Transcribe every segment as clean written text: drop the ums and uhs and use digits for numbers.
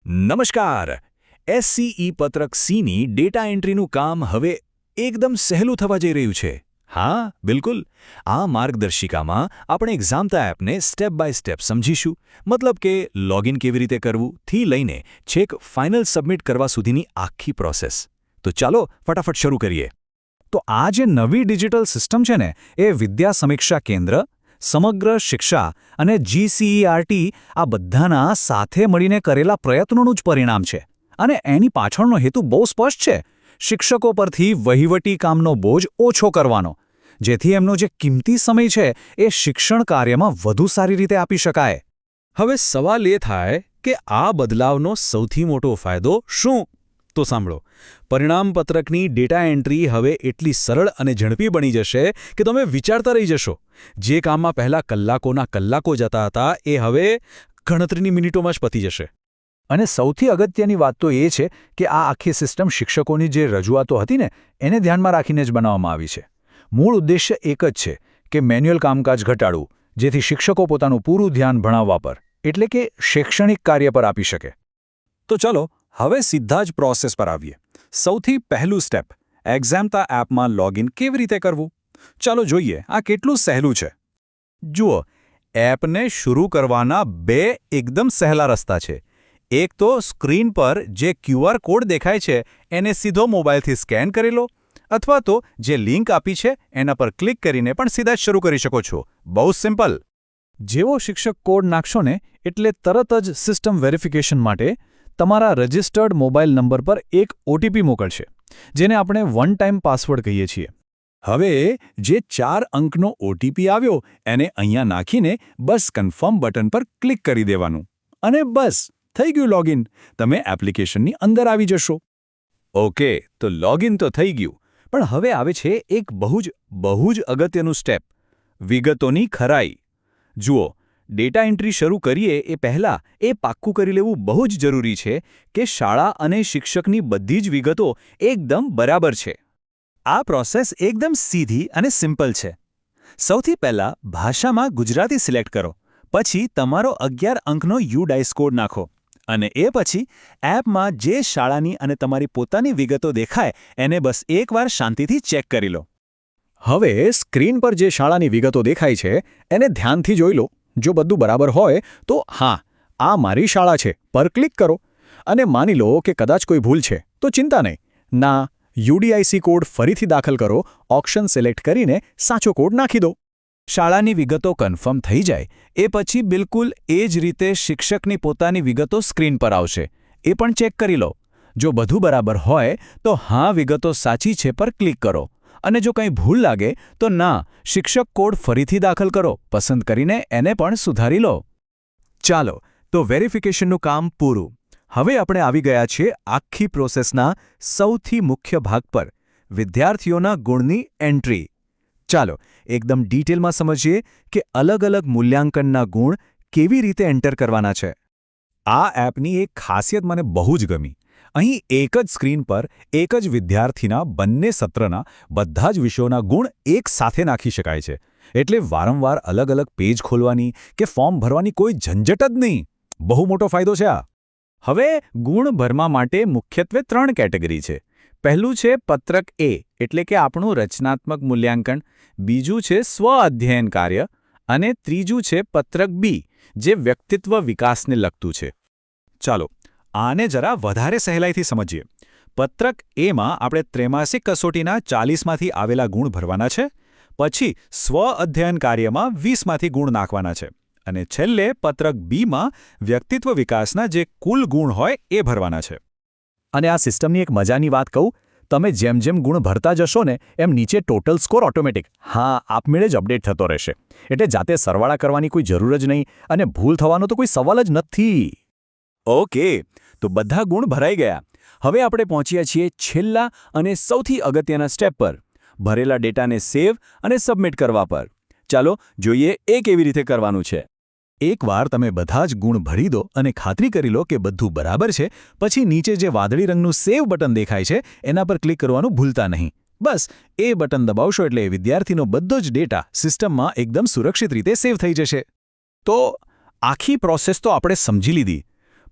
નમસ્કાર. એસસીઈ પત્રક સીની ડેટા એન્ટ્રીનું કામ હવે એકદમ સહેલું થવા જઈ રહ્યું છે. હા, બિલકુલ. આ માર્ગદર્શિકામાં આપણે એક્ઝામ્પલ એપને સ્ટેપ બાય સ્ટેપ સમજીશું. મતલબ કે લોગિન કેવી રીતે કરવું થી લઈને છેક ફાઇનલ સબમિટ કરવા સુધીની આખી પ્રોસેસ. તો ચાલો ફટાફટ શરૂ કરીએ. તો આ જે નવી ડિજિટલ સિસ્ટમ છે ને એ વિદ્યા સમીક્ષા કેન્દ્ર, સમગ્ર શિક્ષા અને જીસીઈઆરટી આ બધાના સાથે મળીને કરેલા પ્રયત્નોનું જ પરિણામ છે. અને એની પાછળનો હેતુ બહુ સ્પષ્ટ છે: શિક્ષકો પરથી વહીવટી કામનો બોજ ઓછો કરવાનો, જેથી એમનો જે કિંમતી સમય છે એ શિક્ષણ કાર્યમાં વધુ સારી રીતે આપી શકાય. હવે સવાલ એ થાય કે આ બદલાવનો સૌથી મોટો ફાયદો શું? તો સાંભળો, પરિણામપત્રકની ડેટા એન્ટ્રી હવે એટલી સરળ અને ઝડપી બની જશે કે તમે વિચારતા રહી જશો. જે કામમાં પહેલાં કલાકોના કલાકો જતા હતા એ હવે ગણતરીની મિનિટોમાં જ પતી જશે. અને સૌથી અગત્યની વાત તો એ છે કે આ આખી સિસ્ટમ શિક્ષકોની જે રજૂઆતો હતી ને એને ધ્યાનમાં રાખીને જ બનાવવામાં આવી છે. મૂળ ઉદ્દેશ્ય એક જ છે કે મેન્યુઅલ કામકાજ ઘટાડવું, જેથી શિક્ષકો પોતાનું પૂરું ધ્યાન ભણાવવા પર, એટલે કે શૈક્ષણિક કાર્ય પર આપી શકે. તો ચાલો હવે સીધા જ પ્રોસેસ પર આવીએ. સૌથી પહેલું સ્ટેપ, એક્ઝામ્પલ એપમાં લોગિન કેવી રીતે કરવું? ચાલો જોઈએ આ કેટલું સહેલું છે. જુઓ, એપને શરૂ કરવાના બે એકદમ સહેલા રસ્તા છે. એક તો સ્ક્રીન પર જે QR કોડ દેખાય છે એને સીધો મોબાઈલથી સ્કેન કરી લો, અથવા તો જે લિંક આપી છે એના પર ક્લિક કરીને પણ સીધા જ શરૂ કરી શકો છો. બહુ સિમ્પલ. જેવો શિક્ષક કોડ નાખશો ને એટલે તરત જ સિસ્ટમ વેરિફિકેશન માટે તમારા રજિસ્ટર્ડ મોબાઈલ નંબર પર એક OTP મોકલશે, જેને આપણે વન ટાઈમ પાસવર્ડ કહીએ છીએ. હવે જે 4 અંકનો OTP આવ્યો એને અહીંયા નાખીને બસ કન્ફર્મ બટન પર ક્લિક કરી દેવાનું. અને બસ થઈ ગયું લોગિન. તમે એપ્લિકેશનની અંદર આવી જશો. ઓકે, તો લોગિન તો થઈ ગયું, પણ હવે આવે છે એક બહુ જ અગત્યનું સ્ટેપ: વિગતોની ખરાઈ. જુઓ, ડેટા એન્ટ્રી શરૂ કરીએ એ પહેલાં એ પાક્કું કરી લેવું બહુ જ જરૂરી છે કે શાળા અને શિક્ષકની બધી જ વિગતો એકદમ બરાબર છે. આ પ્રોસેસ એકદમ સીધી અને સિમ્પલ છે. સૌથી પહેલાં ભાષામાં ગુજરાતી સિલેક્ટ કરો, પછી તમારો 11 અંકનો UDICE કોડ નાખો, અને એ પછી એપમાં જે શાળાની અને તમારી પોતાની વિગતો દેખાય એને બસ એકવાર શાંતિથી ચેક કરી લો. હવે સ્ક્રીન પર જે શાળાની વિગતો દેખાય છે એને ધ્યાનથી જોઈ લો. જો બધું બરાબર હોય તો હા, આ મારી શાળા છે પર ક્લિક કરો. અને માની લો કે કદાચ કોઈ ભૂલ છે તો ચિંતા નહીં. ના, UDICE કોડ ફરીથી દાખલ કરો, ઓપ્શન સિલેક્ટ કરીને સાચો કોડ નાખી દો. શાળાની વિગતો કન્ફર્મ થઈ જાય એ પછી બિલકુલ એ જ રીતે શિક્ષકની પોતાની વિગતો સ્ક્રીન પર આવશે. એ પણ ચેક કરી લો. જો બધું બરાબર હોય તો હા, વિગતો સાચી છે પર ક્લિક કરો. અને જો કંઈ ભૂલ લાગે તો ના, શિક્ષક કોડ ફરીથી દાખલ કરો, પસંદ કરીને એને પણ સુધારી લો. ચાલો, તો વેરિફિકેશનનું કામ પૂરું. હવે આપણે આવી ગયા છીએ આખી પ્રોસેસના સૌથી મુખ્ય ભાગ પર: વિદ્યાર્થીઓના ગુણની એન્ટ્રી. ચાલો એકદમ ડિટેલમાં સમજીએ કે અલગ-અલગ મૂલ્યાંકનના ગુણ કેવી રીતે એન્ટર કરવાના છે. આ એપની એક ખાસિયત મને બહુ જ ગમી. અહીં એક જ સ્ક્રીન પર એક જ વિદ્યાર્થીના બંને સત્રના બધા જ વિષયોના ગુણ એક સાથે નાખી શકાય છે. એટલે વારંવાર અલગ-અલગ પેજ ખોલવાની કે ફોર્મ ભરવાની કોઈ ઝંઝટ જ નહીં. બહુ મોટો ફાયદો છે આ. હવે ગુણ ભરવા માટે મુખ્યત્વે 3 કેટેગરી છે. પહેલું છે પત્રક A, એટલે કે આપણું રચનાત્મક મૂલ્યાંકન. બીજું છે સ્વ-અધ્યયન કાર્ય. અને ત્રીજું છે પત્રક B, જે વ્યક્તિત્વ વિકાસને લગતું છે. ચાલો આને જરા વધારે સહેલાઈથી સમજીએ. પત્રક Aમાં આપણે ત્રૈમાસિક કસોટીના 40માંથી આવેલા ગુણ ભરવાના છે. પછી સ્વ-અધ્યયન કાર્યમાં 20માંથી ગુણ નાખવાના છે. અને છેલ્લે પત્રક Bમાં વ્યક્તિત્વ વિકાસના જે કુલ ગુણ હોય એ ભરવાના છે. અને આ સિસ્ટમની એક મજાની વાત કહું, તમે જેમ જેમ ગુણ ભરતા જશો ને એમ નીચે ટોટલ સ્કોર ઓટોમેટિક આપમેળે જ અપડેટ થતો રહેશે. એટલે જાતે સરવાળા કરવાની કોઈ જરૂર જ નહીં, અને ભૂલ થવાનો તો કોઈ સવાલ જ નથી. ઓકે, તો બધા ગુણ ભરાઈ ગયા. હવે આપણે પહોંચ્યા છીએ છેલ્લા અને સૌથી અગત્યના સ્ટેપ પર: ભરેલા ડેટાને સેવ અને સબમિટ કરવા પર. ચાલો જોઈએ એ કેવી રીતે કરવાનું છે. એકવાર તમે બધા જ ગુણ ભરી દો અને ખાતરી કરી લો કે બધું બરાબર છે, પછી નીચે જે વાદળી રંગનું સેવ બટન દેખાય છે એના પર ક્લિક કરવાનું ભૂલતા નહીં. બસ એ બટન દબાવશો એટલે વિદ્યાર્થીનો બધો જ ડેટા સિસ્ટમમાં એકદમ સુરક્ષિત રીતે સેવ થઈ જશે. તો આખી પ્રોસેસ તો આપણે સમજી લીધી,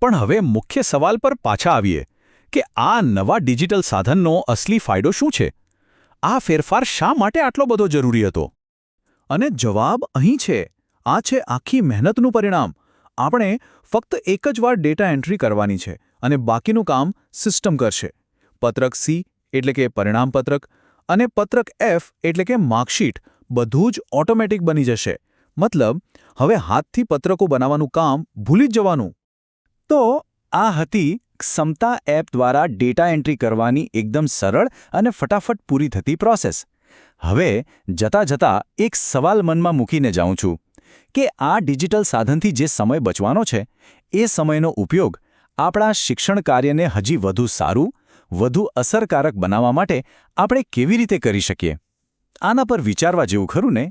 પણ હવે મુખ્ય સવાલ પર પાછા આવીએ કે આ નવા ડિજિટલ સાધનનો અસલી ફાયદો શું છે? આ ફેરફાર શા માટે આટલો બધો જરૂરી હતો? અને જવાબ અહીં છે. આ છે આખી મહેનતનું પરિણામ. આપણે ફક્ત એક જ વાર ડેટા એન્ટ્રી કરવાની છે અને બાકીનું કામ સિસ્ટમ કરશે. પત્રક સી એટલે કે પરિણામ પત્રક અને પત્રક એફ એટલે કે માર્કશીટ બધું જ ઓટોમેટિક બની જશે. મતલબ હવે હાથથી પત્રકો બનાવવાનું કામ ભૂલી જ જવાનું. તો આ હતી ક્ષમતા એપ દ્વારા ડેટા એન્ટ્રી કરવાની એકદમ સરળ અને ફટાફટ પૂરી થતી પ્રોસેસ. હવે જતાં એક સવાલ મનમાં મૂકીને જાઉં છું કે આ ડિજિટલ સાધનથી જે સમય બચવાનો છે એ સમયનો ઉપયોગ આપણા શિક્ષણ કાર્યને હજી વધુ સારું, વધુ અસરકારક બનાવવા માટે આપણે કેવી રીતે કરી શકીએ? આના પર વિચારવા જેવું ખરું ને?